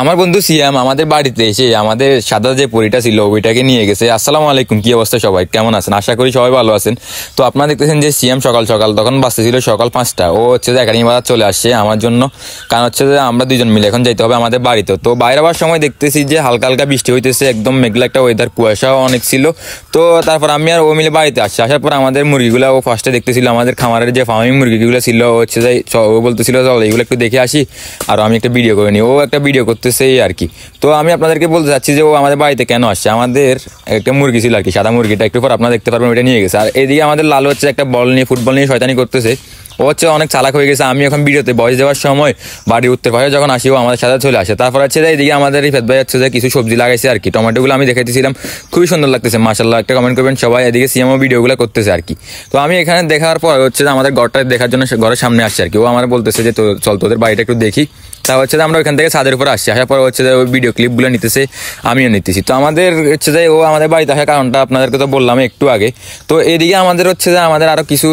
আমার বন্ধু সিয়াম আমাদের বাড়িতে এসে আমাদের সাদা যে পরীটা ছিল ওইটাকে নিয়ে গেছে। আসসালামু আলাইকুম, কি অবস্থা সবাই, কেমন আছেন? আশা করি সবাই ভালো আছেন। তো আপনারা দেখতেছেন যে সিয়াম সকাল সকাল তখন বাজতেছিল সকাল 5টা, ও হচ্ছে যে একাডেমি বাজার চলে আসছে আমার জন্য। কারণ হচ্ছে যে আমরা দুজন মিলে এখন যাইতে হবে আমাদের বাড়িতে। তো বাইরে আবার সময় দেখতেছি যে হালকা হালকা বৃষ্টি হইতেছে, একদম মেঘলা একটা ওয়েদার, কুয়াশাও অনেক ছিল। তো তারপর আমি আর ও মিলে বাড়িতে আসছি। আসার পর আমাদের মুরগিগুলো ও ফার্স্টে দেখতেছিল, আমাদের খামারের যে ফার্মিং মুরগিগুলো ছিল ও হচ্ছে যে ও বলতেছিল চল এইগুলো একটু দেখে আসি আর আমি একটা ভিডিও করে নিই। ও একটা ভিডিও করতেছে এই আর কি। তো আমি আপনাদেরকে বলতে চাচ্ছি যে ও আমাদের বাড়িতে কেন আসছে। আমাদের একটা মুরগি ছিল আর কি, সাদা মুরগিটা, একটু পর আপনারা দেখতে পারবেন, ওইটা নিয়ে গেছে। আর এদিকে আমাদের লালু হচ্ছে একটা বল নিয়ে, ফুটবল নিয়ে শয়তানি করতেছে। ও হচ্ছে অনেক চালাক হয়ে গেছে। আমি এখন ভিডিওতে বয়স দেওয়ার সময় বাড়ির উত্তর পাশে যখন আসি ও আমাদের সাথে চলে আসে। তারপর হচ্ছে যে এইদিকে আমাদের রিফাত ভাই হচ্ছে যে কিছু সবজি লাগাইছে আর কি, টমেটোগুলো আমি দেখাইতেছিলাম, খুবই সুন্দর লাগতেছে মাশাআল্লাহ, একটা কমেন্ট করবেন সবাই। এদিকে সিএমও ভিডিওগুলো করতেছে আর কি। তো আমি এখানে দেখার পর হচ্ছে যে আমাদের ঘরটা দেখার জন্য ঘরের সামনে আসছে আর কি। ও আমার বলতেছে যে তো চল তোদের বাড়িটা একটু দেখি। তা হচ্ছে যে আমরা ওইখান থেকে ছাদের উপর আসছি। আসার পর হচ্ছে যে ওই ভিডিও ক্লিপগুলো নিতেছে, আমিও নিতেছি। তো আমাদের হচ্ছে যে ও আমাদের বাড়িতে আসার কারণটা আপনাদেরকে তো বললাম একটু আগে। তো এদিকে আমাদের হচ্ছে যে আমাদের আরও কিছু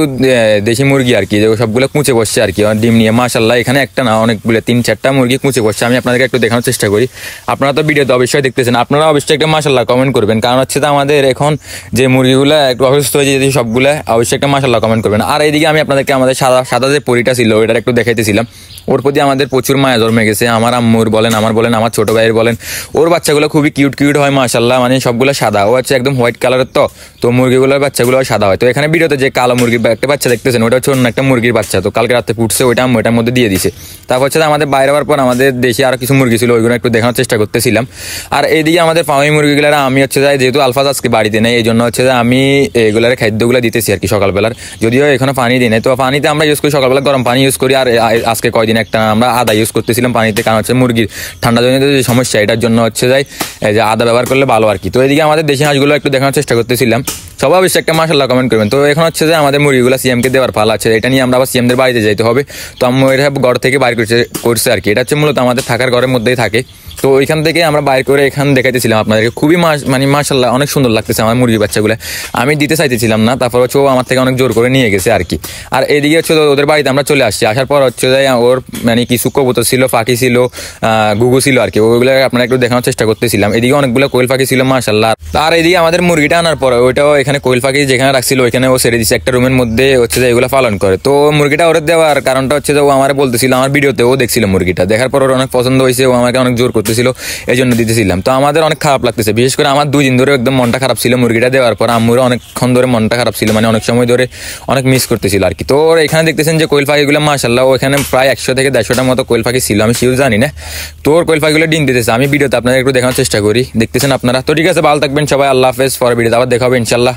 দেশি মুরগি আর কি, যে সবগুলো কুঁচে বসছে আর কি ডিম নিয়ে। মাশাআল্লাহ এখানে একটা না অনেকগুলো 3-4টা মুরগি কুঁচে বসছে। আমি আপনাদেরকে একটু দেখানোর চেষ্টা করি। আপনারা তো ভিডিওতে অবশ্যই দেখতেছেন, আপনারা অবশ্যই একটা মাশাআল্লাহ কমেন্ট করবেন। কারণ হচ্ছে যে আমাদের এখন যে মুরগিগুলো একটু অসুস্থ হয়ে যায় সবগুলো, অবশ্যই একটা মাশাআল্লাহ কমেন্ট করবেন। আর এইদিকে আমি আপনাদেরকে আমাদের সাদা যে পরিটা ছিল ওইটার একটু দেখাইতেছিলাম। ওর প্রতি আমাদের প্রচুর মায়া জন্মে গেছে। আমার আম্মুর বলেন, আমার ছোট ভাইয়ের বলেন, ওর বাচ্চাগুলো খুবই কিউট কিউট হয় মাশাআল্লাহ, মানে সবগুলো সাদা। ও হচ্ছে একদম হোয়াইট কালারের। তো মুরগিগুলোর বাচ্চাগুলো সাদা হয়। তো এখানে ভিডিওতে যে কালো মুরগির একটা বাচ্চা দেখতেছেন ওটা হচ্ছে অন্য একটা মুরগির বাচ্চা। তো কালকে রাতে ফুটছে, ওইটা আম্মু এটার মধ্যে দিয়ে দিছে। তারপর হচ্ছে আমাদের বাইরে হওয়ার পর আমাদের দেশে আরও কিছু মুরগি ছিল, ওইগুলো একটু দেখানোর চেষ্টা করতেছিলাম। আর এইদিকে আমাদের ফার্মি মুরগিগুলো আমি হচ্ছে যাই, যেহেতু আলফাজ আজকে বাড়িতে নেই, এই জন্য হচ্ছে যে আমি এগুলার খাদ্যগুলো দিতেছি আর কি সকালবেলার। যদিও এখানে পানি দিই নাই, তো পানিতে আমরা ইউজ করি সকালবেলা গরম পানি ইউজ করি। আর আজকে কয়দিন একটা আমরা আদা ইউজ করতেছিলাম পানিতে, কারণ হচ্ছে মুরগির ঠান্ডা জনিত যে সমস্যা এটার জন্য হচ্ছে যাই যে আদা ব্যবহার করলে ভালো আর কি। তো এদিকে আমাদের দেশি হাঁসগুলো একটু দেখানোর চেষ্টা করতেছিলাম। সবাই অবশ্যই একটা মাশাআল্লাহ কমেন্ট করবেন। তো এখন হচ্ছে যে আমাদের মুরগিগুলো সিএমকে দেওয়ার পালা আছে, এটা নিয়ে আমরা আবার সিএমদের বাড়িতে যাইতে হবে। তো আম্মু এটা ঘর থেকে বাইর করছে আর কি। এটা হচ্ছে মূলত আমাদের থাকার ঘরের মধ্যেই থাকে। তো ওইখান থেকে আমরা বাইর করে এখান দেখাইতেছিলাম আপনাদেরকে। খুবই মানে মাশাআল্লাহ অনেক সুন্দর লাগতেছে আমার মুরগির বাচ্চাগুলো। আমি দিতে চাইতেছিলাম না, তারপর হচ্ছে ও আমার থেকে অনেক জোর করে নিয়ে গেছে আর কি। আর এদিকে হচ্ছে ওদের বাড়িতে আমরা চলে আসছি। আসার পর হচ্ছে যে ওর মানে কিছু কবুতর ছিল, পাখি ছিল, ঘুঘু ছিল আর কি। ওইগুলো আপনারা একটু দেখানোর চেষ্টা করতেছিলাম। এদিকে অনেকগুলো কোয়েল পাখি ছিল মাশাআল্লাহ। আর এদিকে আমাদের মুরগিটা আনার পর ওইটাও এখানে কোয়েল পাখি যেখানে রাখছিল ওইখানে ও ছেড়ে দিচ্ছে একটা রুমের মধ্যে, হচ্ছে যে এগুলো পালন করে। তো মুরগিটা ওরে দেওয়ার কারণটা হচ্ছে যে ও আমার বলতেছিল, আমার ভিডিওতে ও দেখছিল মুরগিটা, দেখার পর ওর অনেক পছন্দ হয়েছে, ও আমাকে অনেক জোর করতেছিল, এই জন্য দিতেছিলাম। তো আমাদের অনেক খারাপ লাগতেছে, বিশেষ করে আমার 2 দিন ধরে একদম মনটা খারাপ ছিল মুরগিটা দেওয়ার পর। আম্মুরও অনেকক্ষণ ধরে মনটা খারাপ ছিল, মানে অনেক সময় ধরে অনেক মিস করতেছিল আর কি। তো এখানে দেখতেছেন যে কোয়েল পাখিগুলো মাশাআল্লাহ ওখানে প্রায় 100 থেকে 150টার মতো কোয়েল পাখি ছিল, আমি শিওর জানি না। তো ওর কোয়েল পাখিগুলো ডিম দিতেছে, আমি ভিডিওতে আপনাদের একটু দেখানোর চেষ্টা করি, দেখতেছেন আপনারা। তো ঠিক আছে, ভালো থাকবেন সবাই, আল্লাহ হাফেজ। পরের ভিডিওতে আবার দেখা হবে ইনশাআল্লাহ।